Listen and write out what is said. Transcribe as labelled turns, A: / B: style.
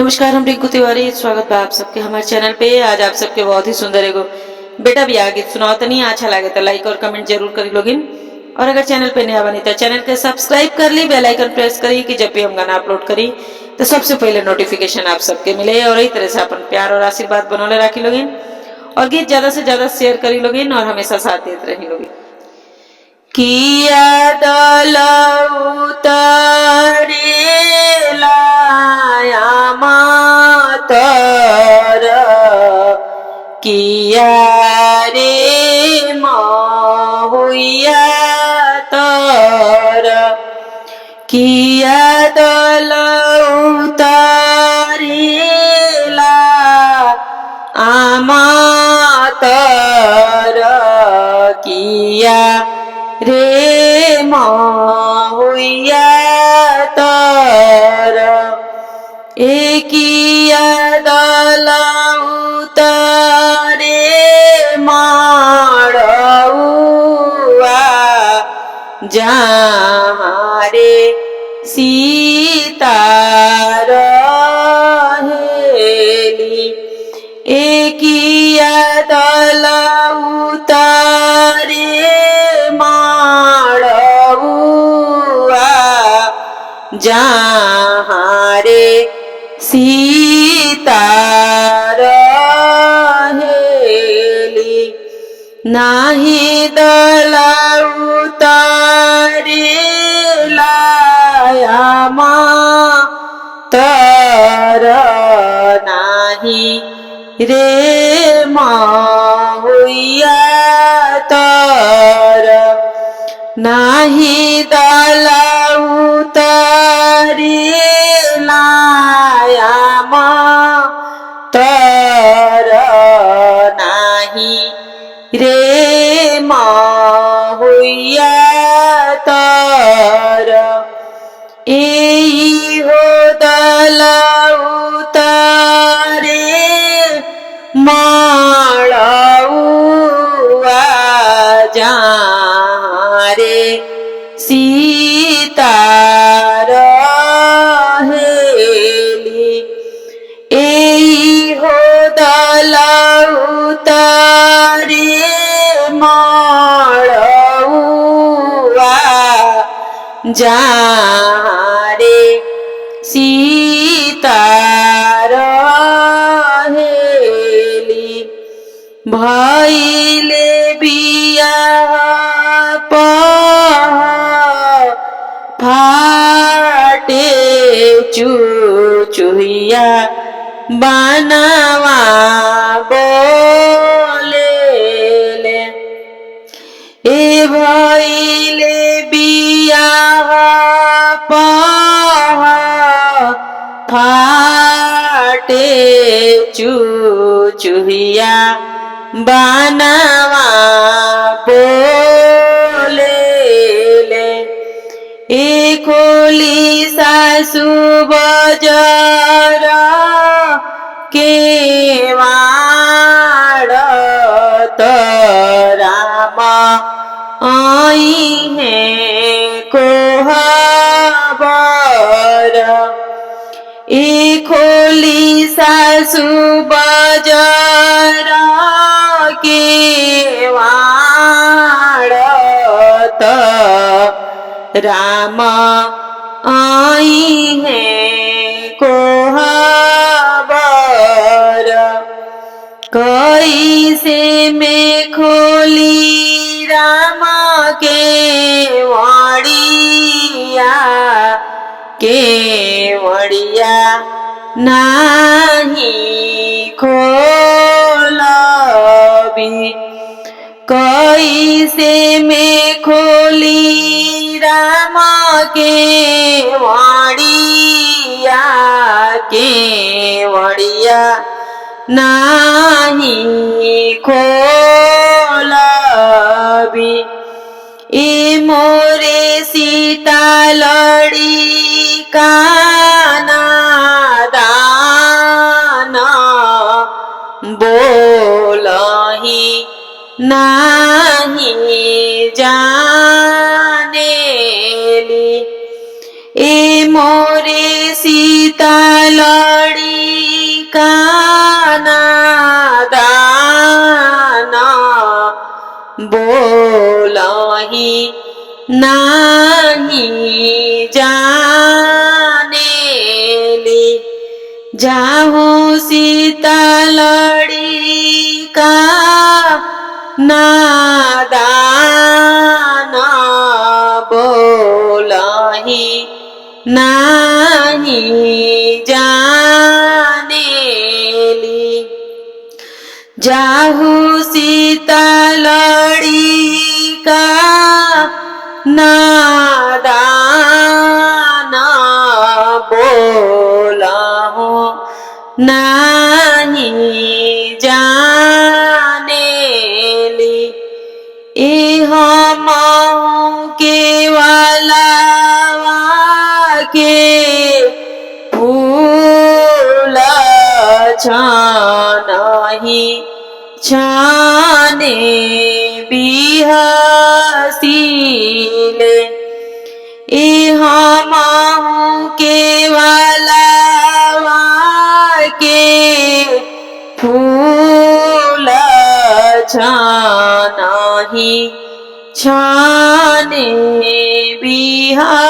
A: नमस्कार, हम रिंकू तिवारी। स्वागत बा आप सबके हमारे चैनल पे। आज आप सबके बहुत ही सुंदर एगो बेटा बियाह गीत सुनाओ तनी। अच्छा लगे तो लाइक और कमेंट जरूर करी लोगिन। और अगर चैनल पे नया बनी तो चैनल के सब्सक्राइब कर ली, बेल आइकन प्रेस करी कि जब भी हम गाना अपलोड करी तो सबसे पहले नोटिफिकेशन आप सबके मिले। और यही तरह से अपन प्यार और आशीर्वाद बनौले राखी लोगिन और गीत ज्यादा से ज्यादा शेयर करी लोगिन और हमेशा साथ देते रही लोगिन। किया दल उतरेला मातर किया रे महुया तर किया दल उतरेला आमातर किया रे महुया तर एकिया दल उतरे माड़ुआ जहाँ रे सीता रहेली एकिया दल उतरे माड़ुआ जहाँ रे सीता रहेली नाही दल उतरेला मातर नाही रे महुया तर नाही दल उतरेला मातर नाही रे महुया तर एई हो दल उतरे माड़ुआ जहाँ रे सीता रहेली एई हो दल उतरे माड़ुआ जहाँ रे सीता रहेली भइले बियाह फाटे चुचुहिया बनवा बोलेले ए भइले बियाह फाटे चुचुहिया बनवा बोलेले ए खोली सासु बजार के वाड़ राम आई है कोहबर ए खोली सासु बजार के वाड़ राम आई है कोहबर कैसे में खोली राम के वड़िया नाही खोलबी कैसे में खोली राम के वड़िया नाही खोलबी ए मोरे सीता लड़ी काना दान बोलही नाही जानेली ए मोरे सीता लड़ी काना दाना बोलही नाही जानेली जाहू सीता लड़ी का नादान बोलही नाही जानेली जाहू सीता लड़ी का नादान बोलहु नाही जानेली एह महु केवलवा के फूल छानहि छाने बिहसिले एह महु केवलवा के फूल छानहि छाने बिहसिले।